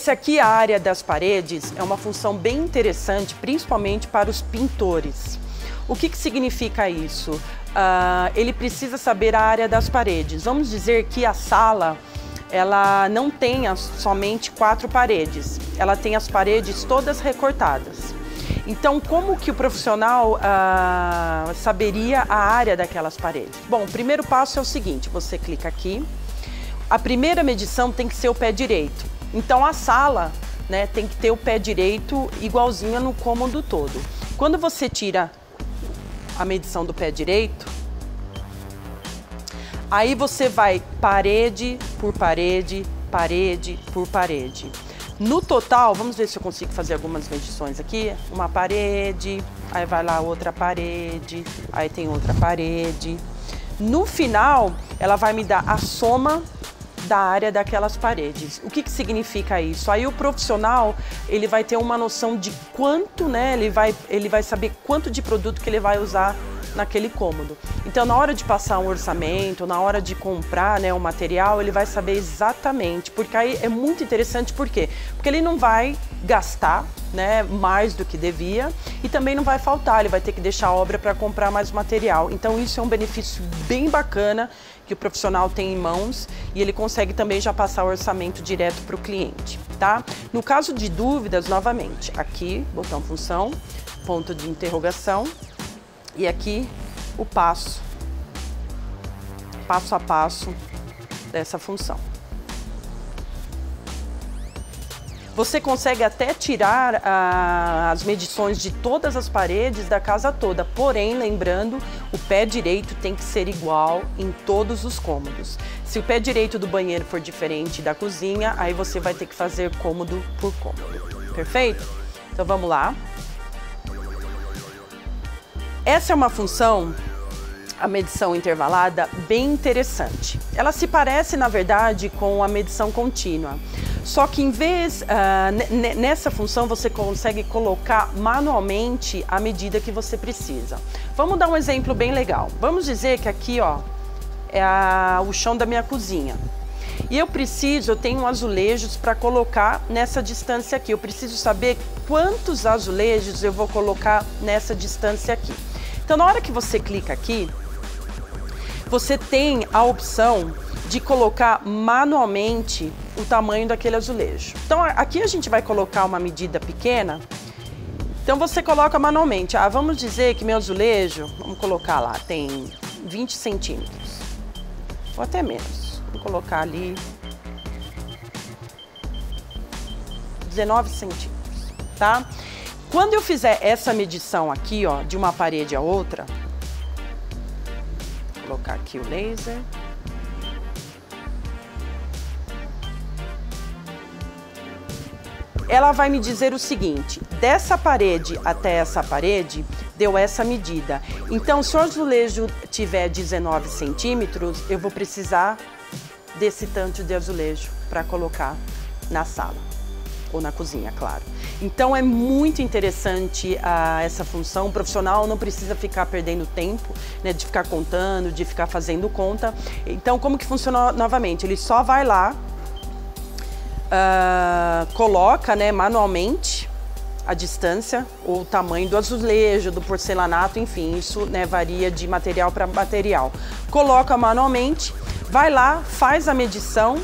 Esse aqui, a área das paredes, é uma função bem interessante, principalmente para os pintores. O que significa isso? Ele precisa saber a área das paredes. Vamos dizer que a sala, ela não tenha somente 4 paredes, ela tem as paredes todas recortadas. Então, como que o profissional saberia a área daquelas paredes? Bom, o primeiro passo é o seguinte, você clica aqui, a primeira medição tem que ser o pé direito. Então, a sala, né, tem que ter o pé direito igualzinho no cômodo todo. Quando você tira a medição do pé direito, aí você vai parede por parede, parede por parede. No total, vamos ver se eu consigo fazer algumas medições aqui. Uma parede, aí vai lá outra parede, aí tem outra parede. No final, ela vai me dar a soma da área daquelas paredes. O que significa isso? Aí o profissional, ele vai ter uma noção de quanto, né, ele vai saber quanto de produto que ele vai usar naquele cômodo. Então, na hora de passar um orçamento, na hora de comprar, né, o material, ele vai saber exatamente, porque aí é muito interessante, por quê? Porque ele não vai gastar, né, mais do que devia e também não vai faltar, ele vai ter que deixar a obra para comprar mais material. Então, isso é um benefício bem bacana que o profissional tem em mãos e ele consegue também já passar o orçamento direto para o cliente, tá? No caso de dúvidas, novamente, aqui, botão função, ponto de interrogação, e aqui o passo a passo dessa função. Você consegue até tirar as medições de todas as paredes da casa toda, porém, lembrando, o pé direito tem que ser igual em todos os cômodos. Se o pé direito do banheiro for diferente da cozinha, aí você vai ter que fazer cômodo por cômodo. Perfeito? Então vamos lá. Essa é uma função, a medição intervalada, bem interessante. Ela se parece, na verdade, com a medição contínua. Só que em vez, nessa função você consegue colocar manualmente a medida que você precisa. Vamos dar um exemplo bem legal. Vamos dizer que aqui, ó, é o chão da minha cozinha. E eu tenho azulejos para colocar nessa distância aqui. Eu preciso saber quantos azulejos eu vou colocar nessa distância aqui. Então, na hora que você clica aqui, você tem a opção de colocar manualmente o tamanho daquele azulejo. Então, aqui a gente vai colocar uma medida pequena. Então, você coloca manualmente. Vamos dizer que meu azulejo, vamos colocar lá, tem 20 centímetros. Ou até menos. Vou colocar ali 19 centímetros, tá? Quando eu fizer essa medição aqui, ó, de uma parede a outra, vou colocar aqui o laser. Ela vai me dizer o seguinte, dessa parede até essa parede, deu essa medida. Então, se o azulejo tiver 19 centímetros, eu vou precisar desse tanto de azulejo para colocar na sala, ou na cozinha, claro. Então, é muito interessante essa função. O profissional não precisa ficar perdendo tempo, né, de ficar contando, de ficar fazendo conta. Então, como que funciona novamente? Ele só vai lá, coloca, né, manualmente a distância, ou o tamanho do azulejo, do porcelanato, enfim, isso, né, varia de material para material. Coloca manualmente, vai lá, faz a medição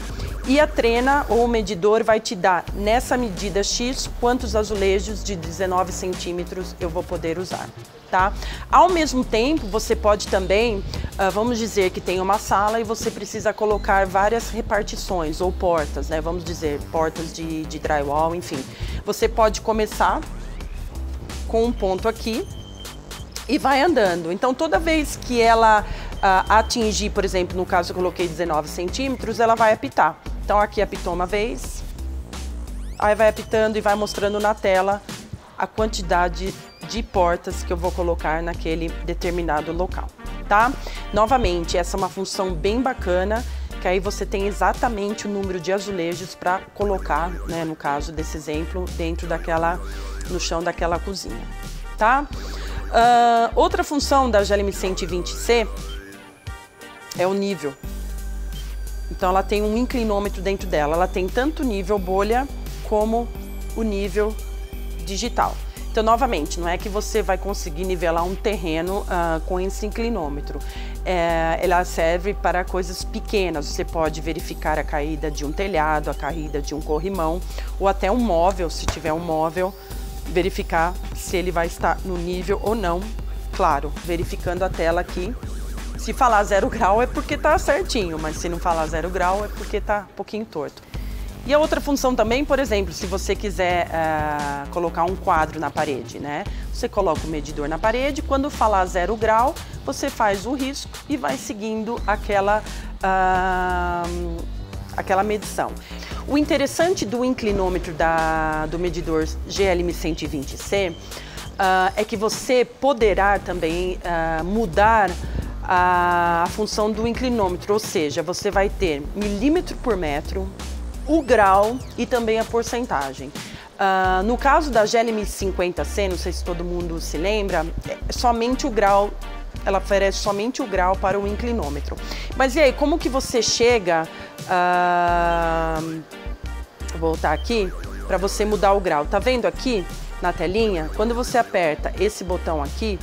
e a trena ou o medidor vai te dar, nessa medida X, quantos azulejos de 19 centímetros eu vou poder usar, tá? Ao mesmo tempo, você pode também, vamos dizer que tem uma sala e você precisa colocar várias repartições ou portas, né? Vamos dizer, portas de drywall, enfim. Você pode começar com um ponto aqui e vai andando. Então, toda vez que ela atingir, por exemplo, no caso eu coloquei 19 centímetros, ela vai apitar. Então, aqui apitou uma vez, aí vai apitando e vai mostrando na tela a quantidade de portas que eu vou colocar naquele determinado local, tá? Novamente, essa é uma função bem bacana, que aí você tem exatamente o número de azulejos para colocar, né, no caso desse exemplo, no chão daquela cozinha, tá? Outra função da Jalime 120C é o nível. Então, ela tem um inclinômetro dentro dela. Ela tem tanto nível bolha como o nível digital. Então, novamente, não é que você vai conseguir nivelar um terreno com esse inclinômetro. Ela serve para coisas pequenas. Você pode verificar a caída de um telhado, a caída de um corrimão, ou até um móvel, se tiver um móvel, verificar se ele vai estar no nível ou não. Claro, verificando a tela aqui. Se falar 0 grau é porque está certinho, mas se não falar 0 grau é porque está um pouquinho torto. E a outra função também, por exemplo, se você quiser colocar um quadro na parede, né? Você coloca o medidor na parede, quando falar 0 grau, você faz o risco e vai seguindo aquela medição. O interessante do inclinômetro do medidor GLM 120C é que você poderá também mudar a função do inclinômetro, ou seja, você vai ter milímetro por metro, o grau e também a porcentagem. No caso da GLM 50C, não sei se todo mundo se lembra, somente o grau, ela oferece somente o grau para o inclinômetro. Mas e aí, como que você chega, vou voltar aqui, para você mudar o grau? Tá vendo aqui na telinha? Quando você aperta esse botão aqui,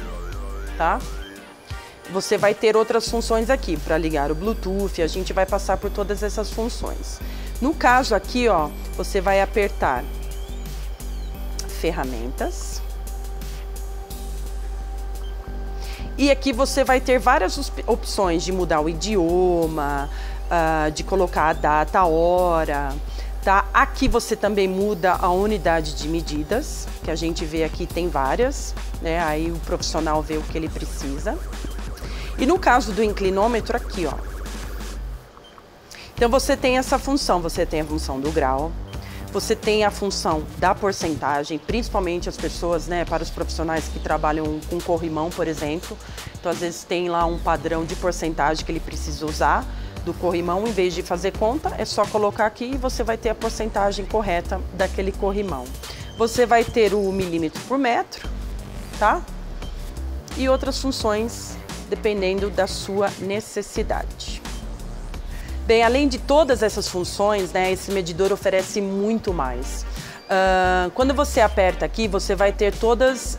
tá? Você vai ter outras funções aqui, para ligar o Bluetooth, a gente vai passar por todas essas funções. No caso aqui, ó, você vai apertar ferramentas. E aqui você vai ter várias opções de mudar o idioma, de colocar a data, a hora, tá? Aqui você também muda a unidade de medidas, que a gente vê aqui tem várias, né? Aí o profissional vê o que ele precisa. E no caso do inclinômetro aqui, ó. Então você tem essa função, você tem a função do grau, você tem a função da porcentagem, principalmente as pessoas, né, para os profissionais que trabalham com corrimão, por exemplo. Então às vezes tem lá um padrão de porcentagem que ele precisa usar do corrimão, em vez de fazer conta, é só colocar aqui e você vai ter a porcentagem correta daquele corrimão. Você vai ter o milímetro por metro, tá? E outras funções dependendo da sua necessidade. Bem, além de todas essas funções, né, esse medidor oferece muito mais. Quando você aperta aqui, você vai ter todas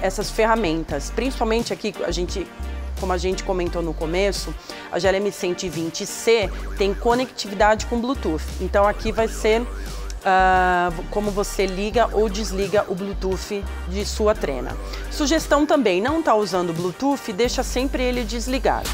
essas ferramentas, principalmente aqui, como a gente comentou no começo, a GLM 120C tem conectividade com Bluetooth. Então aqui vai ser como você liga ou desliga o Bluetooth de sua trena. Sugestão também, não está usando o Bluetooth, deixa sempre ele desligado.